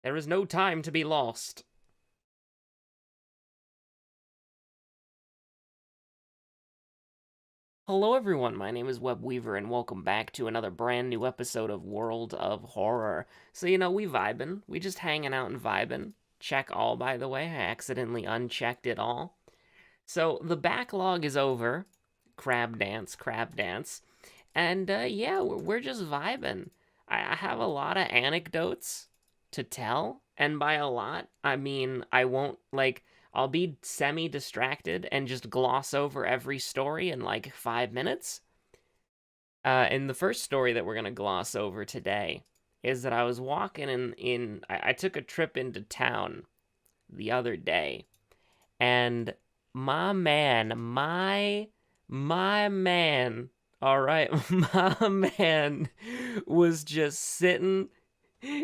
There is no time to be lost. Hello everyone, my name is Webweaver and welcome back to another brand new episode of World of Horror. So we vibin', we just hanging out and vibin'. Check all, by the way, I accidentally unchecked it all. So the backlog is over, crab dance, crab dance, and yeah, we're just vibing. I have a lot of anecdotes to tell, and by a lot, I mean I won't I'll be semi distracted and just gloss over every story in like 5 minutes. And the first story that we're gonna gloss over today is that I was walking I took a trip into town the other day, and my man, all right, my man was just sitting.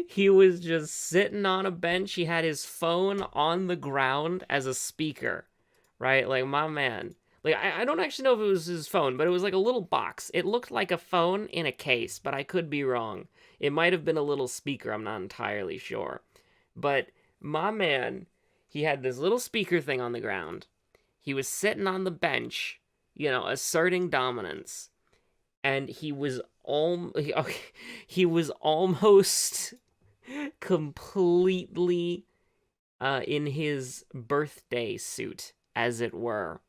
He was just sitting on a bench. He had his phone on the ground as a speaker, right? Like, my man. Like, I don't actually know if it was his phone, but it was like a little box. It looked like a phone in a case, but I could be wrong. It might have been a little speaker. I'm not entirely sure. But my man, he had this little speaker thing on the ground. He was sitting on the bench, asserting dominance, and he was almost completely in his birthday suit, as it were.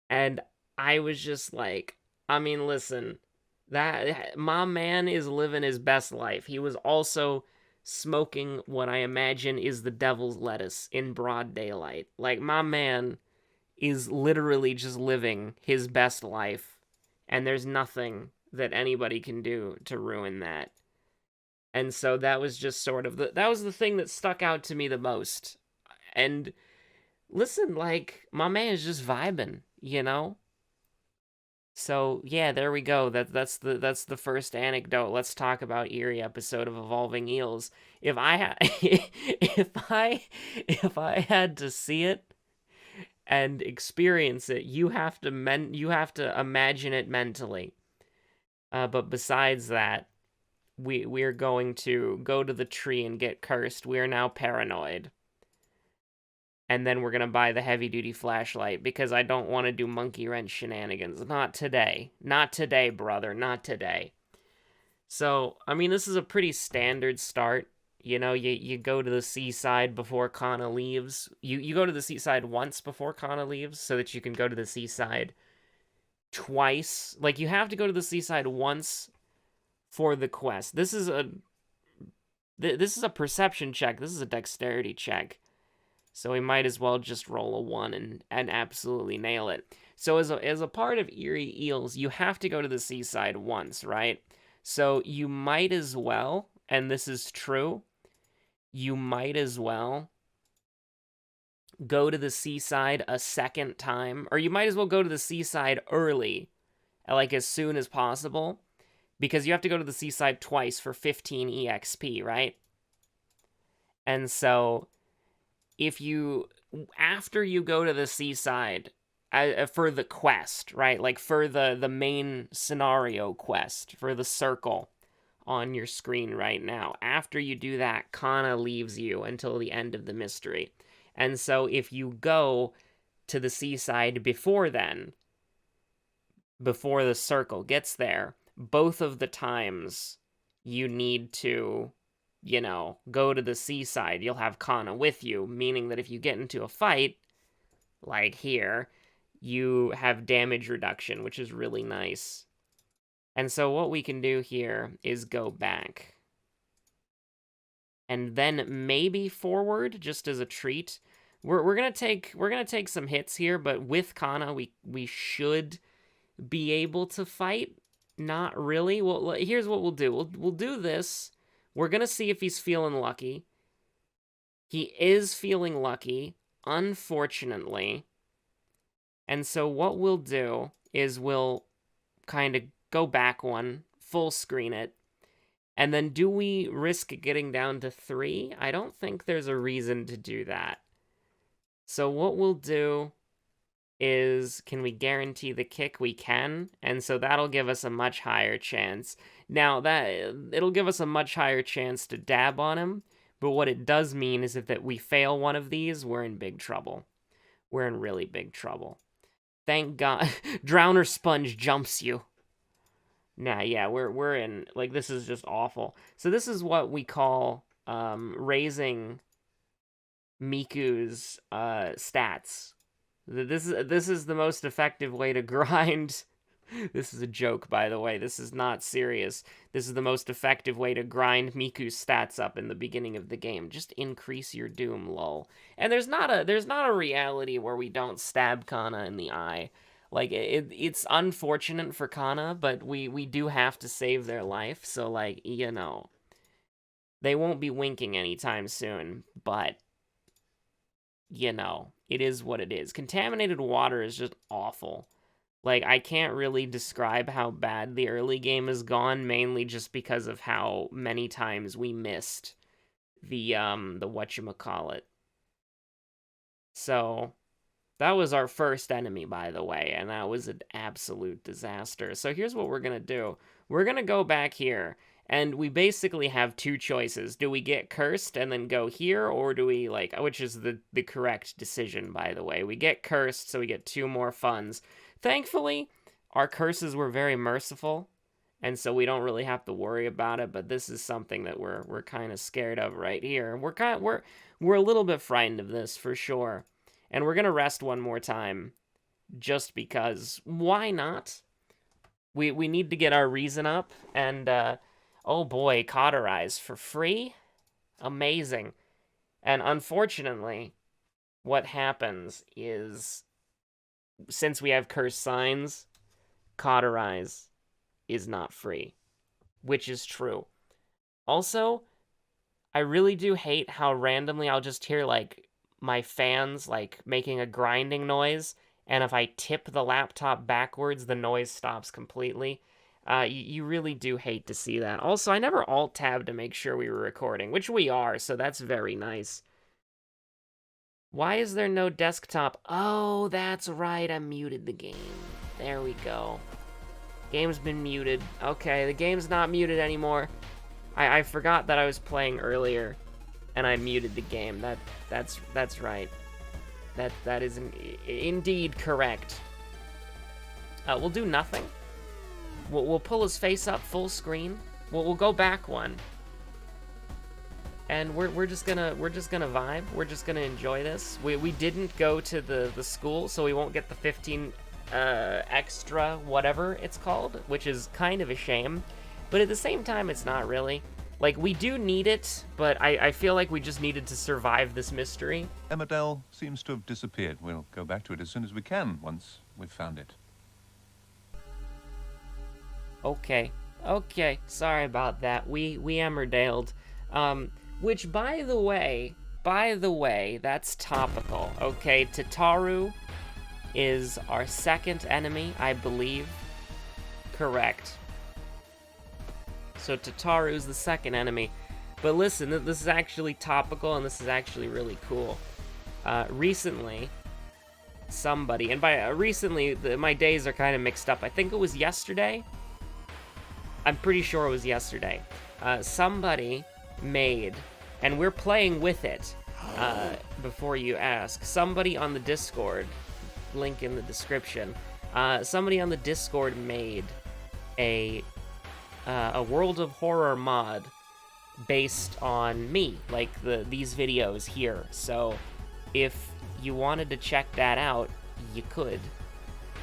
And I was just like, I mean, listen, that my man is living his best life. He was also smoking what I imagine is the devil's lettuce in broad daylight. Like, my man is literally just living his best life, and there's nothing that anybody can do to ruin that. And so that was just sort of that was the thing that stuck out to me the most. And listen, like, my man is just vibing. So yeah, there we go. That's the first anecdote. Let's talk about Eerie episode of Evolving Eels. If I had if I had to see it and experience it, you have to imagine it mentally. But besides that, we're going to go to the tree and get cursed. We are now paranoid. And then we're going to buy the heavy duty flashlight because I don't want to do monkey wrench shenanigans. Not today. Not today, brother. Not today. So, I mean, this is a pretty standard start. You go to the seaside before Kana leaves. You go to the seaside once before Kana leaves so that you can go to the seaside twice. Like, you have to go to the seaside once for the quest. This is a perception check. This is a dexterity check. So we might as well just roll a 1 and absolutely nail it. So as a part of Eerie Eels, you have to go to the seaside once, right? So you might as well, and this is true, you might as well go to the seaside a second time, or you might as well go to the seaside early, like as soon as possible, because you have to go to the seaside twice for 15 EXP, right? And so after you go to the seaside for the quest, right? Like for the main scenario quest, for the circle on your screen right now, after you do that, Kana leaves you until the end of the mystery. And so if you go to the seaside before then, before the circle gets there, both of the times you need to go to the seaside, you'll have Kana with you, meaning that if you get into a fight, like here, you have damage reduction, which is really nice. And so what we can do here is go back. And then maybe forward, just as a treat. We're gonna take some hits here, but with Kana, we should be able to fight. Not really. Well, here's what we'll do. We'll do this. We're going to see if he's feeling lucky. He is feeling lucky, unfortunately. And so what we'll do is we'll kind of go back one, full screen it. And then do we risk getting down to 3? I don't think there's a reason to do that. So what we'll do is, can we guarantee the kick? We can, and so that'll give us a much higher chance. Now, it'll give us a much higher chance to dab on him, But what it does mean is if that we fail one of these, we're in big trouble. We're in really big trouble. Thank God. Drowner Sponge jumps you. Nah, yeah, we're in, like, this is just awful. So this is what we call raising Miku's stats. This is the most effective way to grind. This is a joke, by the way. This is not serious. This is the most effective way to grind Miku's stats up in the beginning of the game. Just increase your doom, lol. And there's not a reality where we don't stab Kana in the eye. Like, it's unfortunate for Kana, but we do have to save their life. So, like, you know, they won't be winking anytime soon, but, you know, it is what it is. Contaminated water is just awful. Like, I can't really describe how bad the early game has gone, mainly just because of how many times we missed the whatchamacallit. So, that was our first enemy, by the way, and that was an absolute disaster. So here's what we're gonna do. We're gonna go back here, and we basically have two choices. Do we get cursed and then go here, or do we, like, which is the correct decision, by the way. We get cursed, so we get 2 more funds. Thankfully, our curses were very merciful, and so we don't really have to worry about it, but this is something that we're kind of scared of right here. We're a little bit frightened of this, for sure. And we're going to rest one more time, just because. Why not? We need to get our reason up, and, oh boy, cauterize for free? Amazing. And unfortunately, what happens is, since we have cursed signs, cauterize is not free, which is true. Also, I really do hate how randomly I'll just hear, like, my fans, like, making a grinding noise, and if I tip the laptop backwards, the noise stops completely. You really do hate to see that. Also, I never alt-tabbed to make sure we were recording, which we are, so that's very nice. Why is there no desktop? Oh, that's right, I muted the game. There we go. Game's been muted. Okay, the game's not muted anymore. I forgot that I was playing earlier, and I muted the game. That's right. That is indeed correct. We'll do nothing. We'll pull his face up full screen. We'll go back one. And we're just gonna vibe. We're just gonna enjoy this. We didn't go to the school, so we won't get the 15 extra whatever it's called, which is kind of a shame. But at the same time, it's not really. Like, we do need it, but I feel like we just needed to survive this mystery. Emmerdale seems to have disappeared. We'll go back to it as soon as we can, once we've found it. Okay, sorry about that. We Emmerdaled. Which, by the way, that's topical, okay? Tataru is our second enemy, I believe. Correct. So Tataru's the second enemy. But listen, this is actually topical, and this is actually really cool. Recently, somebody, and by recently, my days are kind of mixed up. I think it was yesterday. I'm pretty sure it was yesterday. Somebody made, and we're playing with it, before you ask, somebody on the Discord, link in the description, somebody on the Discord made a World of Horror mod based on me, like these videos here. So if you wanted to check that out, you could,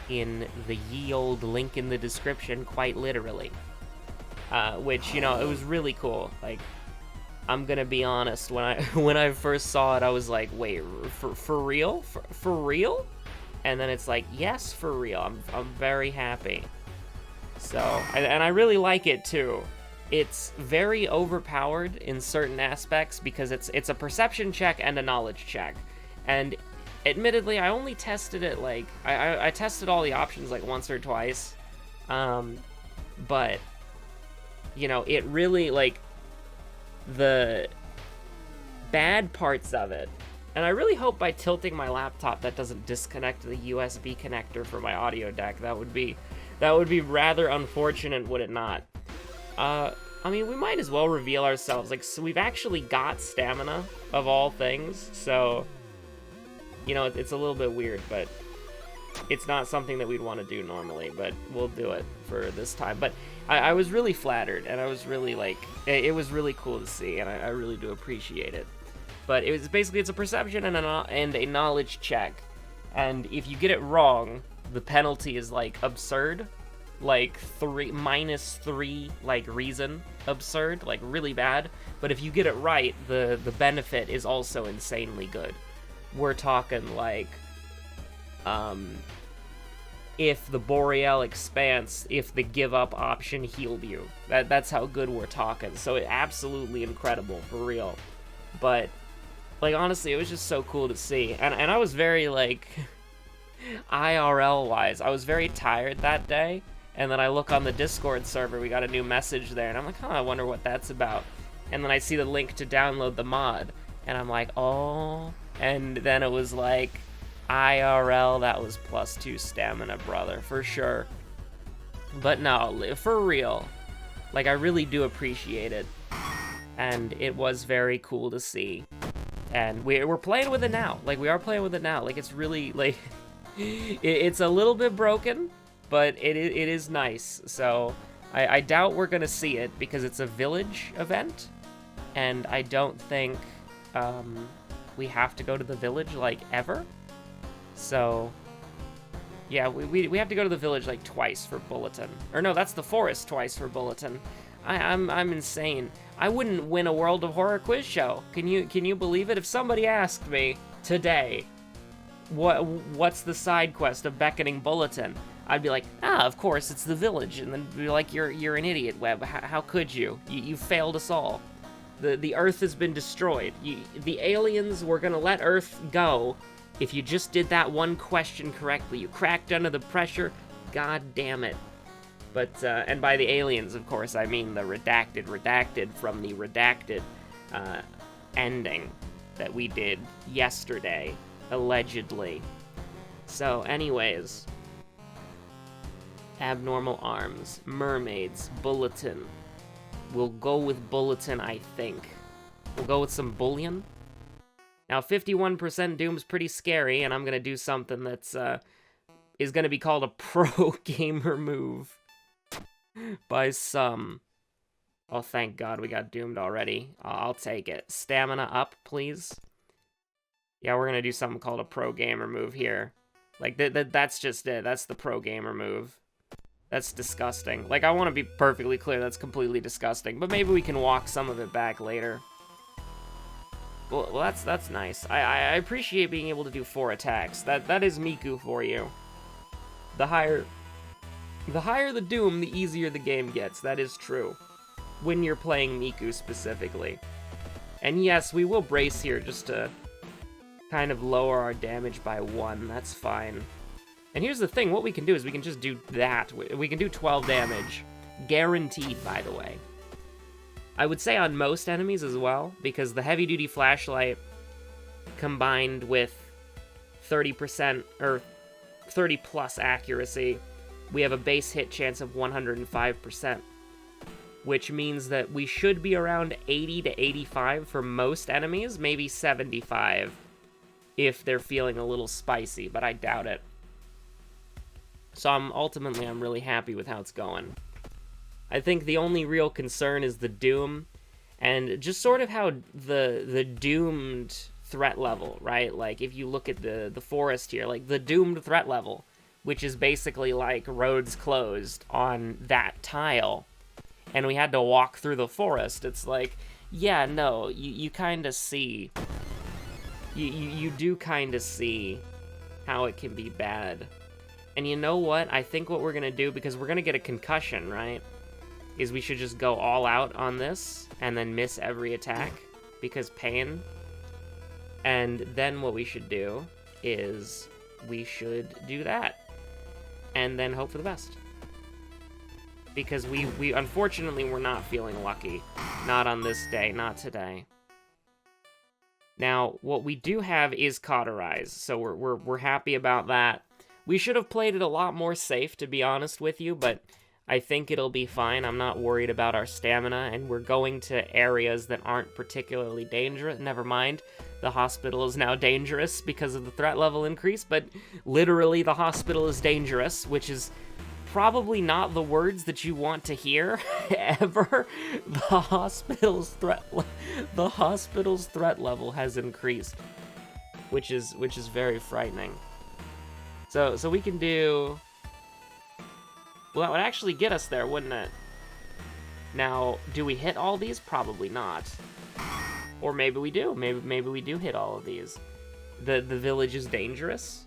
in the ye old link in the description, quite literally. Which, you know, it was really cool. Like, I'm gonna be honest, when I first saw it, I was like, wait, for real? For real? And then it's like, yes, for real. I'm very happy. So, and I really like it too. It's very overpowered in certain aspects because it's a perception check and a knowledge check. And admittedly, I only tested it like, I tested all the options like once or twice. But, you know, it really, like, the bad parts of it, and I really hope by tilting my laptop that doesn't disconnect the USB connector for my audio deck. That would be rather unfortunate, would it not? I mean, we might as well reveal ourselves. Like, so we've actually got stamina, of all things, so, you know, it's a little bit weird, but it's not something that we'd want to do normally, but we'll do it for this time. But I was really flattered, and I was really, like, it was really cool to see, and I really do appreciate it. But it was basically, it's a perception and a knowledge check, and if you get it wrong, the penalty is, like, absurd. Like, -3, like, reason absurd, like, really bad. But if you get it right, the benefit is also insanely good. We're talking, like, if the Boreal Expanse, if the give up option healed you. That's how good we're talking. So it absolutely incredible, for real. But, like, honestly, it was just so cool to see. And I was very, like, IRL-wise, I was very tired that day. And then I look on the Discord server, we got a new message there, and I'm like, I wonder what that's about. And then I see the link to download the mod, and I'm like, oh. And then it was like, IRL, that was +2 stamina, brother, for sure. But no, for real. Like, I really do appreciate it. And it was very cool to see. And we're playing with it now. Like, we are playing with it now. Like, it's really, like, it's a little bit broken, but it is nice. So I doubt we're gonna see it because it's a village event, and I don't think we have to go to the village, like, ever. So yeah, we have to go to the village, like, twice for Bulletin. Or no, that's the forest twice for Bulletin. I'm insane. I wouldn't win a World of Horror quiz show. Can you believe it? If somebody asked me today, what's the side quest of Beckoning Bulletin? I'd be like, of course, it's the village. And then be like, you're an idiot, Webb. How could you? You failed us all. The Earth has been destroyed. The aliens were gonna let Earth go if you just did that one question correctly. You cracked under the pressure. God damn it. But, and by the aliens, of course, I mean the redacted from the redacted ending that we did yesterday, allegedly. So, anyways, abnormal arms, mermaids, Bulletin. We'll go with Bulletin, I think. We'll go with some bullion. Now, 51% Doom's pretty scary, and I'm gonna do something that's, is gonna be called a pro gamer move by some. Oh, thank God we got doomed already. I'll take it. Stamina up, please. Yeah, we're gonna do something called a pro gamer move here. Like, that's just it. That's the pro gamer move. That's disgusting. Like, I want to be perfectly clear, that's completely disgusting. But maybe we can walk some of it back later. Well, that's nice. I appreciate being able to do 4 attacks. That is Miku for you. The higher the Doom, the easier the game gets. That is true. When you're playing Miku specifically. And yes, we will brace here just to kind of lower our damage by 1. That's fine. And here's the thing, what we can do is we can just do that. We can do 12 damage. Guaranteed, by the way. I would say on most enemies as well, because the heavy-duty flashlight combined with 30% or 30+ accuracy, we have a base hit chance of 105%, which means that we should be around 80 to 85 for most enemies, maybe 75 if they're feeling a little spicy, but I doubt it. So ultimately, I'm really happy with how it's going. I think the only real concern is the Doom, and just sort of how the doomed threat level, right? Like, if you look at the forest here, like, the doomed threat level, which is basically like roads closed on that tile, and we had to walk through the forest, it's like, yeah, no, you kind of see, you do kind of see how it can be bad. And you know what? I think what we're going to do, because we're going to get a concussion, right? Is we should just go all out on this and then miss every attack because pain. And then what we should do is we should do that and then hope for the best. Because we unfortunately we're not feeling lucky. Not on this day, not today. Now, what we do have is Cauterize, so we're happy about that. We should have played it a lot more safe, to be honest with you, but I think it'll be fine. I'm not worried about our stamina, and we're going to areas that aren't particularly dangerous. Never mind, the hospital is now dangerous because of the threat level increase, but literally the hospital is dangerous, which is probably not the words that you want to hear ever. The hospital's threat level has increased, which is very frightening. So we can do. Well, that would actually get us there, wouldn't it? Now, do we hit all these? Probably not. Or maybe we do. Maybe we do hit all of these. The village is dangerous.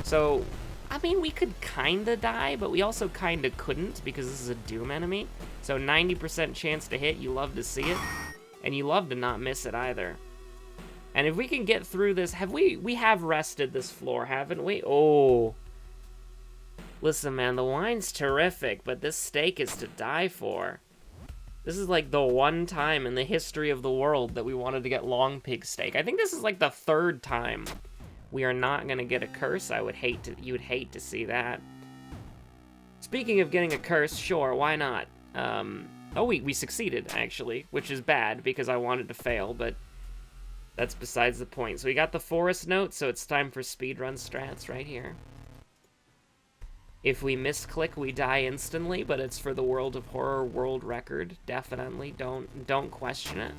So, I mean, we could kinda die, but we also kinda couldn't because this is a Doom enemy. So 90% chance to hit, you love to see it. And you love to not miss it either. And if we can get through this, we have rested this floor, haven't we? Oh. Listen, man, the wine's terrific, but this steak is to die for. This is like the one time in the history of the world that we wanted to get long pig steak. I think this is like the third time we are not gonna get a curse. You would hate to see that. Speaking of getting a curse, sure, why not? Oh, we succeeded, actually, which is bad because I wanted to fail, but that's besides the point. So we got the forest note, so it's time for speedrun strats right here. If we misclick, we die instantly, but it's for the World of Horror world record. Definitely, don't question it.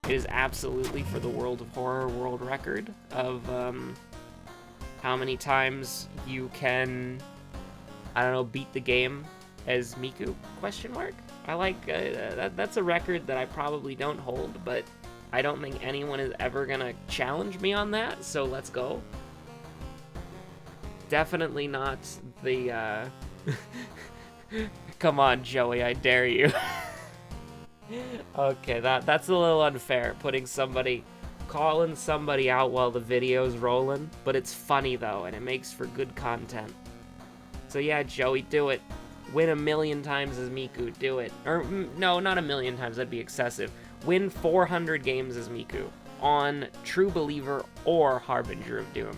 It is absolutely for the World of Horror world record of how many times you can, I don't know, beat the game as Miku, question mark? I like, that's a record that I probably don't hold, but I don't think anyone is ever gonna challenge me on that, so let's go. Definitely not the, Come on, Joey, I dare you. Okay, that's a little unfair, calling somebody out while the video's rolling, but it's funny, though, and it makes for good content. So yeah, Joey, do it. Win 1,000,000 times as Miku, do it. Or, no, not 1,000,000 times, that'd be excessive. Win 400 games as Miku on True Believer or Harbinger of Doom.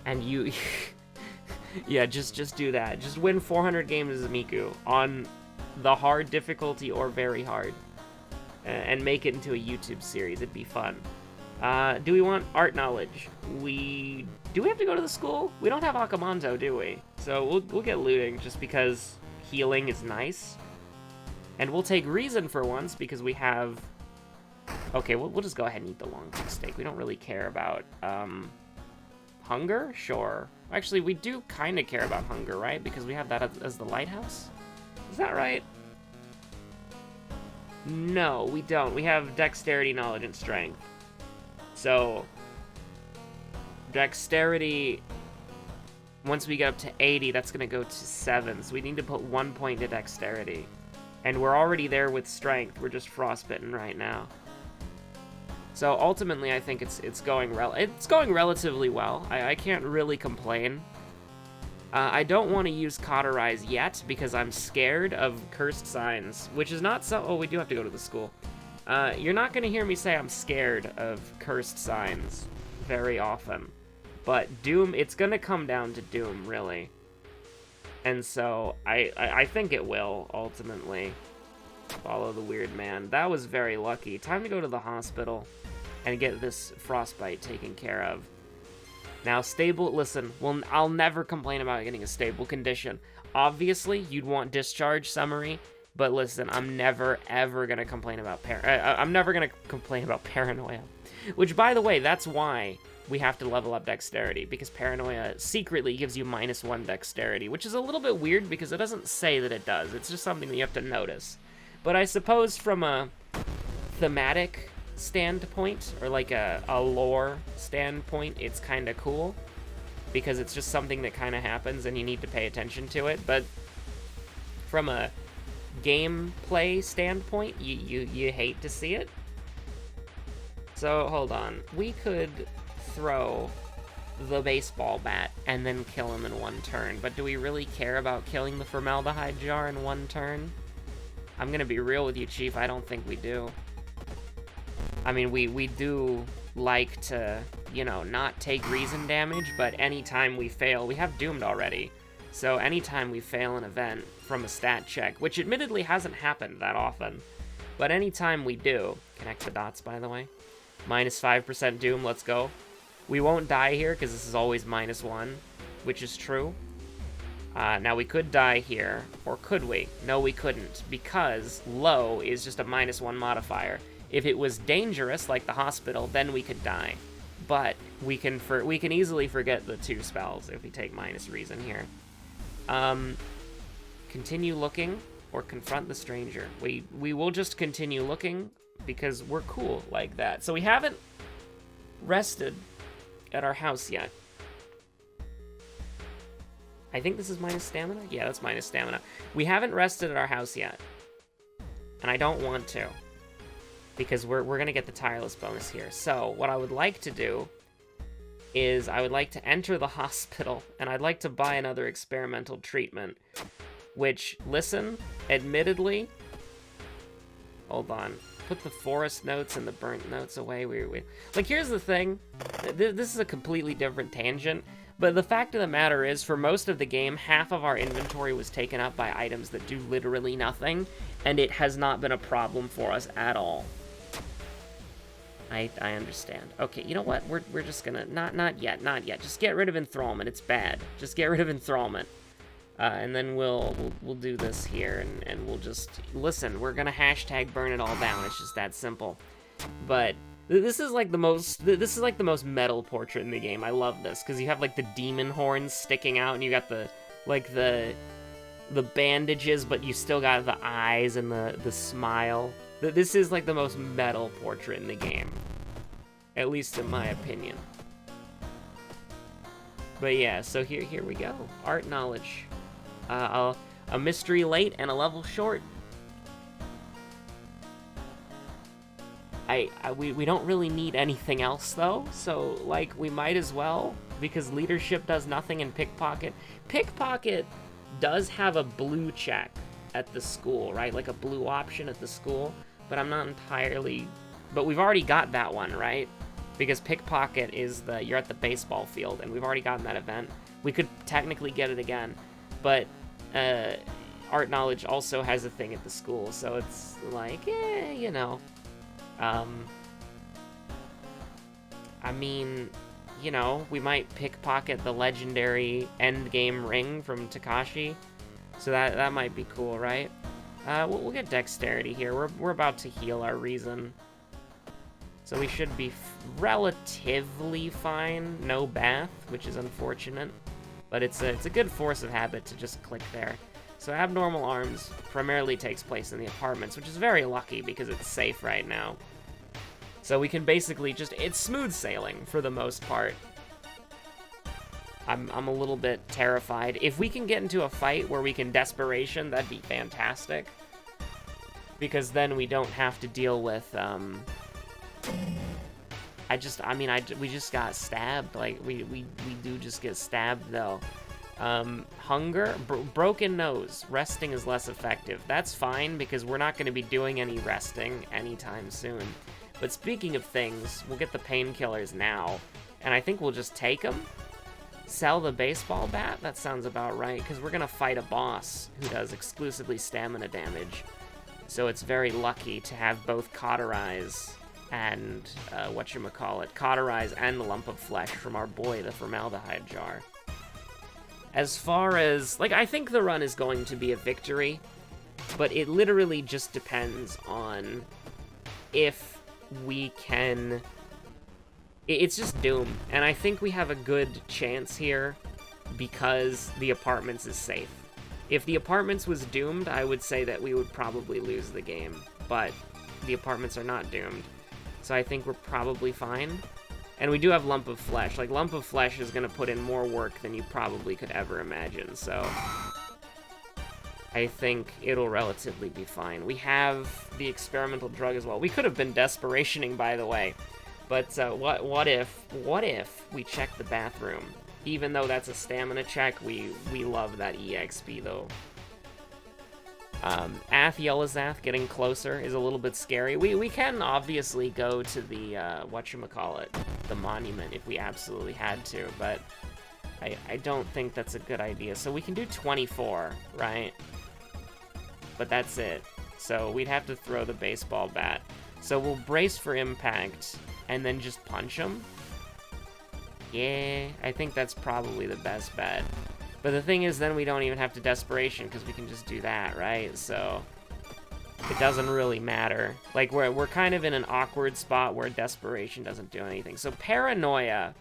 And you, yeah, just do that. Just win 400 games as Miku on the hard difficulty or very hard, and make it into a YouTube series. It'd be fun. Do we want art knowledge? Do we have to go to the school? We don't have Akamanto, do we? So we'll get looting just because healing is nice, and we'll take reason for once because we have. Okay, we'll just go ahead and eat the long pig steak. We don't really care about hunger. Sure. Actually, we do kind of care about hunger, right? Because we have that as the lighthouse. Is that right? No, we don't. We have dexterity, knowledge, and strength. So, dexterity, once we get up to 80, that's going to go to 7. So we need to put 1 point into dexterity. And we're already there with strength. We're just frostbitten right now. So ultimately, I think it's going relatively well. I can't really complain. I don't want to use Cauterize yet because I'm scared of cursed signs, which is not so. Oh, we do have to go to the school. You're not going to hear me say I'm scared of cursed signs very often, but Doom. It's going to come down to Doom, really. And so I think it will ultimately follow the weird man. That was very lucky. Time to go to the hospital and get this frostbite taken care of. Now, stable, listen, I'll never complain about getting a stable condition. Obviously, you'd want discharge summary, but listen, I'm never, ever going to complain about paranoia. Which, by the way, that's why we have to level up dexterity, because paranoia secretly gives you -1 dexterity, which is a little bit weird because it doesn't say that it does. It's just something that you have to notice. But I suppose from a thematic standpoint, or like a lore standpoint, it's kind of cool because it's just something that kind of happens and you need to pay attention to it. But from a gameplay standpoint, you hate to see it. So hold on, we could throw the baseball bat and then kill him in 1 turn, but do we really care about killing the formaldehyde jar in 1 turn? I'm gonna be real with you, Chief, I don't think we do. I mean, we do like to, you know, not take reason damage, but anytime we fail, we have Doomed already. So anytime we fail an event from a stat check, which admittedly hasn't happened that often, but anytime we do, connect the dots by the way, minus 5% doom, let's go. We won't die here because this is always -1, which is true. Now we could die here, or could we? No, we couldn't, because low is just a -1 modifier. If it was dangerous, like the hospital, then we could die. But we can easily forget the 2 spells if we take minus reason here. Continue looking or confront the stranger. We will just continue looking because we're cool like that. So we haven't rested at our house yet. I think this is minus stamina? Yeah, that's minus stamina. We haven't rested at our house yet. And I don't want to, because we're going to get the tireless bonus here. So what I would like to do is I would like to enter the hospital, and I'd like to buy another experimental treatment, which, listen, admittedly, hold on, put the forest notes and the burnt notes away. Like, here's the thing, this is a completely different tangent, but the fact of the matter is, for most of the game, half of our inventory was taken up by items that do literally nothing, and it has not been a problem for us at all. I understand. Okay, you know what? We're just gonna not yet. Just get rid of enthrallment. It's bad. Just get rid of enthrallment, and then we'll do this here, and we'll just listen. We're gonna hashtag burn it all down. It's just that simple. But this is like the most metal portrait in the game. I love this because you have like the demon horns sticking out, and you got the bandages, but you still got the eyes and the smile. This is like the most metal portrait in the game, at least in my opinion. But yeah, so here we go. Art knowledge, a mystery late and a level short. We don't really need anything else though, so like we might as well, because leadership does nothing in pickpocket. Pickpocket does have a blue check at the school, right? Like a blue option at the school. But I'm not entirely... But we've already got that one, right? Because pickpocket is you're at the baseball field, and we've already gotten that event. We could technically get it again, but art knowledge also has a thing at the school, so it's like, you know. I mean, you know, we might pickpocket the legendary endgame ring from Takashi, so that might be cool, right? We'll get dexterity here. We're about to heal our reason, so we should be relatively fine. No bath, which is unfortunate, but it's a good force of habit to just click there. So abnormal arms primarily takes place in the apartments, which is very lucky because it's safe right now. So we can basically it's smooth sailing for the most part. I'm a little bit terrified. If we can get into a fight where we can desperation, that'd be fantastic. Because then we don't have to deal with, we just got stabbed. Like, we do just get stabbed, though. Hunger, broken nose. Resting is less effective. That's fine, because we're not going to be doing any resting anytime soon. But speaking of things, we'll get the painkillers now. And I think we'll just take them. Sell the baseball bat? That sounds about right, because we're going to fight a boss who does exclusively stamina damage. So it's very lucky to have both Cauterize and, Cauterize and the Lump of Flesh from our boy, the Formaldehyde Jar. As far as, I think the run is going to be a victory, but it literally just depends on if we can... It's just Doom, and I think we have a good chance here because the apartments is safe. If the apartments was doomed, I would say that we would probably lose the game, but the apartments are not doomed, so I think we're probably fine. And we do have Lump of Flesh. Lump of Flesh is going to put in more work than you probably could ever imagine, so I think it'll relatively be fine. We have the experimental drug as well. We could have been desperationing, by the way. But what if we check the bathroom? Even though that's a stamina check, we love that EXP though. Yelazath getting closer is a little bit scary. We can obviously go to the the monument if we absolutely had to, but I don't think that's a good idea. So we can do 24, right? But that's it. So we'd have to throw the baseball bat. So we'll brace for impact and then just punch him. Yeah, I think that's probably the best bet. But the thing is, then we don't even have to desperation because we can just do that, right? So it doesn't really matter. Like, we're kind of in an awkward spot where desperation doesn't do anything. So paranoia.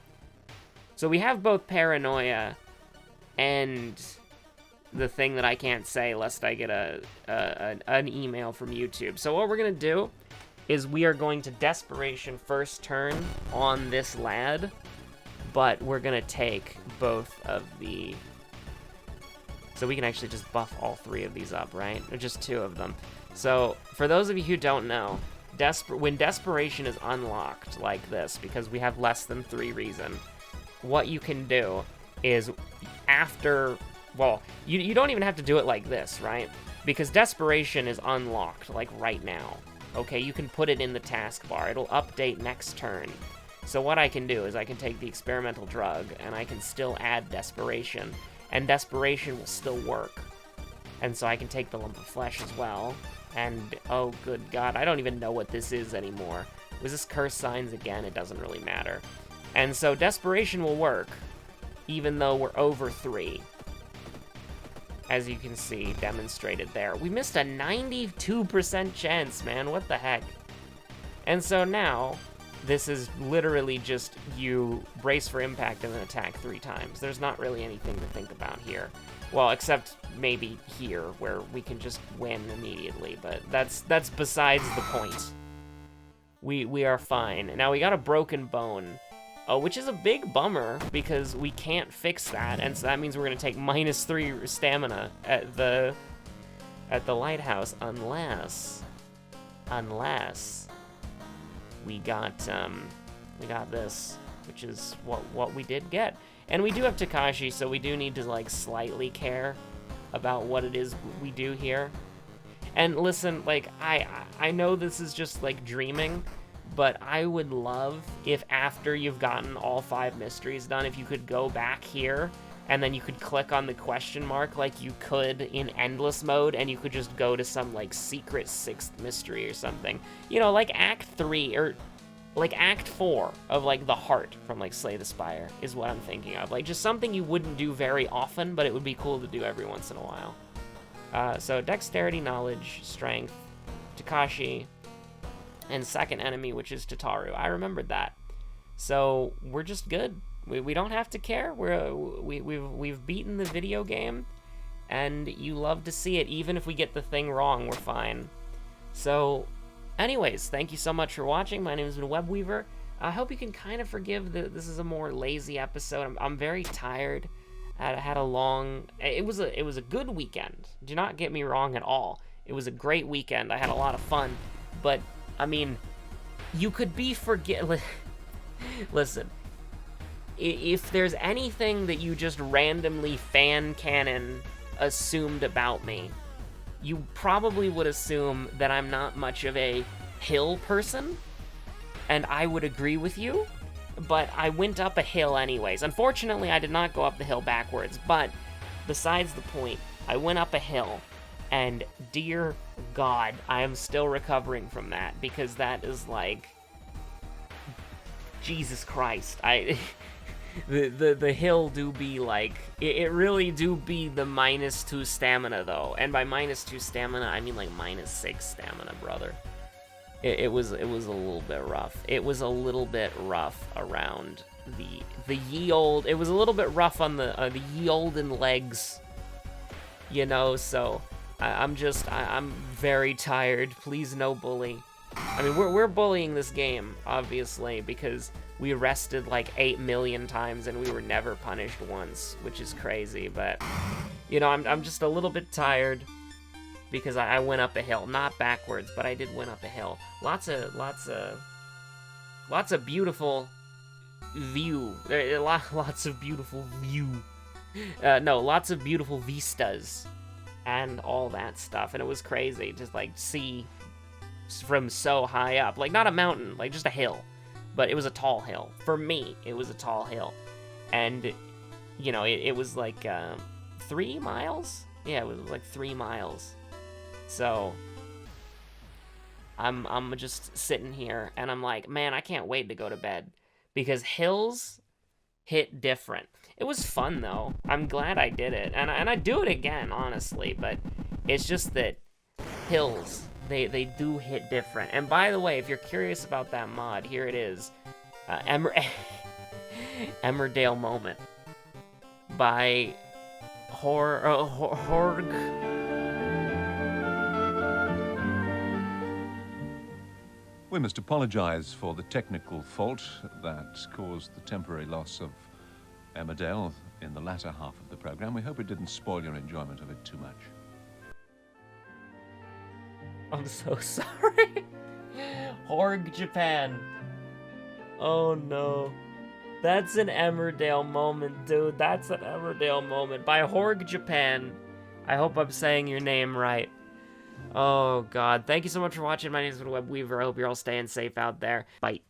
So we have both paranoia and the thing that I can't say lest I get an email from YouTube. So what we're going to do is we are going to desperation first turn on this lad, but we're going to take both of the... So we can actually just buff all 3 of these up, right? Or just 2 of them. So for those of you who don't know, when desperation is unlocked like this, because we have less than 3 reason, what you can do is after... Well, you don't even have to do it like this, right? Because desperation is unlocked, like right now. Okay, you can put it in the taskbar. It'll update next turn. So what I can do is I can take the experimental drug, and I can still add desperation, and desperation will still work. And so I can take the lump of flesh as well, and oh good god, I don't even know what this is anymore. Was this curse signs again? It doesn't really matter. And so desperation will work, even though we're over 3. As you can see, demonstrated there. We missed a 92% chance, man. What the heck? And so now, this is literally just you brace for impact and then attack 3 times. There's not really anything to think about here. Well, except maybe here, where we can just win immediately. But that's besides the point. We are fine. Now, we got a broken bone. Which is a big bummer, because we can't fix that, and so that means we're going to take -3 stamina at the lighthouse, unless we got this, which is what we did get. And we do have Takashi, so we do need to, like, slightly care about what it is we do here. And listen, like, I know this is just, like, dreaming, but I would love if after you've gotten all 5 mysteries done, if you could go back here, and then you could click on the question mark like you could in endless mode, and you could just go to some, like, secret 6th mystery or something. You know, like Act 3, or, like, Act 4 of, like, the heart from, like, Slay the Spire is what I'm thinking of. Like, just something you wouldn't do very often, but it would be cool to do every once in a while. So, dexterity, knowledge, strength, Takashi, and second enemy, which is Tataru. I remembered that. So we're just good. We don't have to care. We've beaten the video game, and you love to see it. Even if we get the thing wrong, we're fine. So, anyways, thank you so much for watching. My name has been Webweaver. I hope you can kind of forgive that this is a more lazy episode. I'm very tired. I had a long... It was a good weekend. Do not get me wrong at all. It was a great weekend. I had a lot of fun, but I mean, you could be Listen, if there's anything that you just randomly fan canon assumed about me, you probably would assume that I'm not much of a hill person, and I would agree with you, but I went up a hill anyways. Unfortunately, I did not go up the hill backwards, but besides the point, I went up a hill. And dear God, I am still recovering from that, because that is like, Jesus Christ. The hill do be like, it really do be the -2 stamina though. And by -2 stamina, I mean like -6 stamina, brother. It was a little bit rough. It was a little bit rough around the ye old. It was a little bit rough on the ye olden legs, you know. So. I'm very tired. Please, no bully. I mean, we're bullying this game, obviously, because we rested like 8 million times and we were never punished once, which is crazy. But, you know, I'm just a little bit tired because I went up a hill. Not backwards, but I did went up a hill. Lots of beautiful view. Lots of beautiful view. No, lots of beautiful vistas. And all that stuff, and it was crazy, just like see from so high up, like not a mountain, like just a hill, but it was a tall hill. For me, it was a tall hill, and it was like 3 miles. Yeah, it was like 3 miles. So I'm just sitting here and I'm like, man, I can't wait to go to bed because hills hit different. It was fun though. I'm glad I did it, and I'd do it again, honestly. But it's just that hills, they do hit different. And by the way, if you're curious about that mod, here it is, Emmerdale Moment by Horg. We must apologize for the technical fault that caused the temporary loss of Emmerdale in the latter half of the program. We hope it didn't spoil your enjoyment of it too much. I'm so sorry. Horg Japan. Oh no. That's an Emmerdale moment, dude. That's an Emmerdale moment by Horg Japan. I hope I'm saying your name right. Oh god. Thank you so much for watching. My name is Webweaver. I hope you're all staying safe out there. Bye.